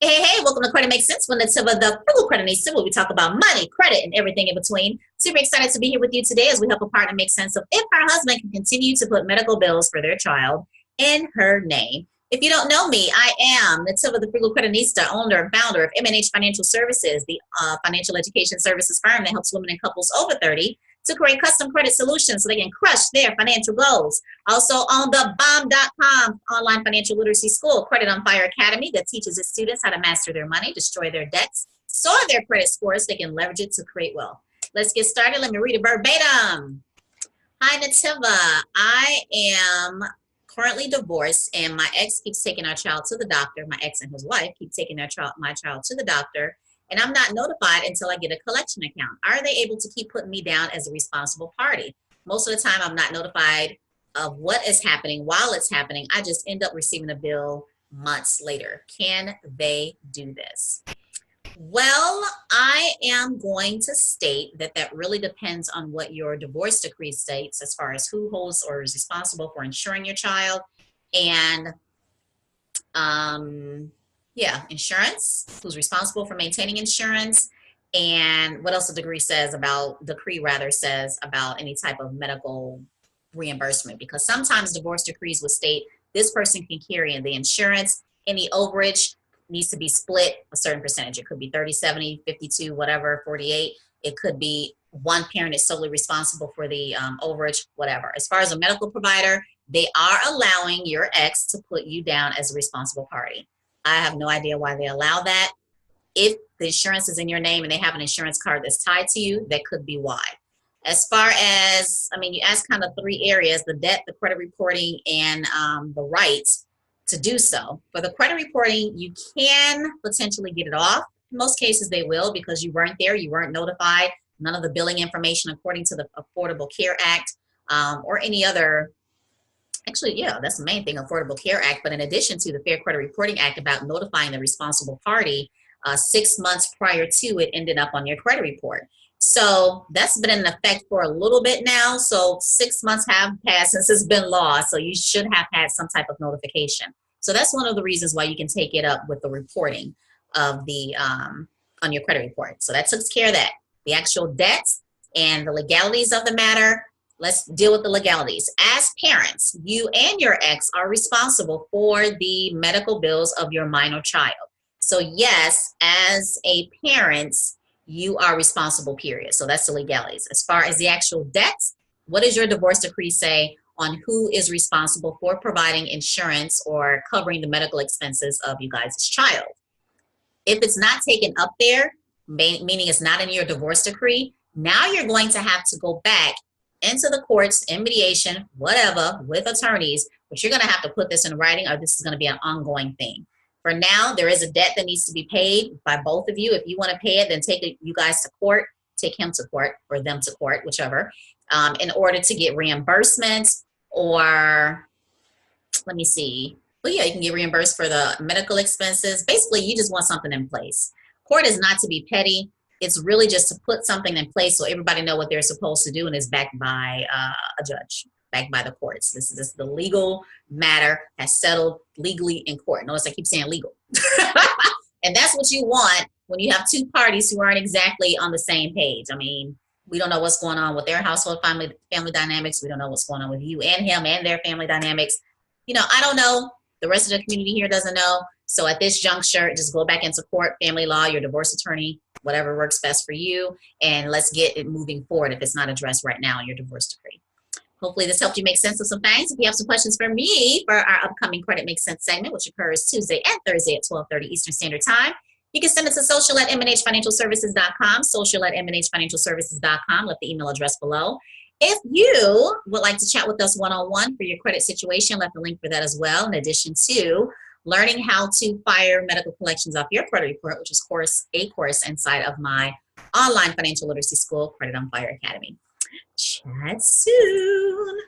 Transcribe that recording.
Hey, welcome to Credit Makes Sense with Netiva, the Frugal CrediTnista, where we talk about money, credit, and everything in between. Super excited to be here with you today as we help a partner make sense of if her husband can continue to put medical bills for their child in her name. If you don't know me, I am Netiva, the Frugal CrediTnista, owner and founder of M&H Financial Services, the financial education services firm that helps women and couples over 30 to create custom credit solutions so they can crush their financial goals. Also on the bomb.com online financial literacy school, Credit on Fire Academy, that teaches its students how to master their money, destroy their debts, soar their credit scores, so they can leverage it to create wealth. Let's get started. Let me read it verbatim. Hi, Netiva. I am currently divorced, and my ex keeps taking our child to the doctor. My ex and his wife keep taking my child to the doctor, and I'm not notified until I get a collection account. Are they able to keep putting me down as a responsible party? Most of the time, I'm not notified of what is happening while it's happening. I just end up receiving a bill months later. Can they do this? Well, I am going to state that that really depends on what your divorce decree states as far as who holds or is responsible for insuring your child and insurance, who's responsible for maintaining insurance, and what else the decree says about any type of medical reimbursement, because sometimes divorce decrees would state this person can carry in the insurance, any overage needs to be split a certain percentage. It could be 30, 70, 52, whatever, 48. It could be one parent is solely responsible for the overage, whatever. As far as a medical provider, they are allowing your ex to put you down as a responsible party. I have no idea why they allow that. If the insurance is in your name and they have an insurance card that's tied to you, that could be why. As far as, you asked kind of three areas: the debt, the credit reporting, and the rights to do so. For the credit reporting, you can potentially get it off. In most cases, they will, because you weren't there, you weren't notified, none of the billing information according to the Affordable Care Act or any other. Actually, yeah, that's the main thing, Affordable Care Act. But in addition to the Fair Credit Reporting Act about notifying the responsible party, 6 months prior to it ended up on your credit report. So that's been in effect for a little bit now. So 6 months have passed since it's been law. So you should have had some type of notification. So that's one of the reasons why you can take it up with the reporting of the on your credit report. So that takes care of that. The actual debts and the legalities of the matter. Let's deal with the legalities. As parents, you and your ex are responsible for the medical bills of your minor child. So yes, as a parent, you are responsible, period. So that's the legalities. As far as the actual debts, what does your divorce decree say on who is responsible for providing insurance or covering the medical expenses of you guys' child? If it's not taken up there, meaning it's not in your divorce decree, now you're going to have to go back into the courts, in mediation, whatever, with attorneys, but you're going to have to put this in writing, or this is going to be an ongoing thing. For now, there is a debt that needs to be paid by both of you. If you want to pay it, then take you guys to court, take him to court, or them to court, whichever, in order to get reimbursements, or let me see. Well, yeah, you can get reimbursed for the medical expenses. Basically, you just want something in place. Court is not to be petty. It's really just to put something in place so everybody know what they're supposed to do, and is backed by a judge, backed by the courts. This is the legal matter has settled legally in court. Notice I keep saying legal. And that's what you want when you have two parties who aren't exactly on the same page. We don't know what's going on with their household family dynamics. We don't know what's going on with you and him and their family dynamics. I don't know. The rest of the community here doesn't know. So at this juncture, just go back into court, family law, your divorce attorney, whatever works best for you, and let's get it moving forward if it's not addressed right now in your divorce decree. Hopefully this helped you make sense of some things. If you have some questions for me for our upcoming Credit Makes Sense segment, which occurs Tuesday and Thursday at 12:30 Eastern Standard Time, you can send it to social@mnhfinancialservices.com, social@mnhfinancialservices.com. Left the email address below. If you would like to chat with us one-on-one for your credit situation, left a link for that as well, in addition to learning how to fire medical collections off your credit report, which is a course inside of my online financial literacy school, Credit on Fire Academy. Chat soon.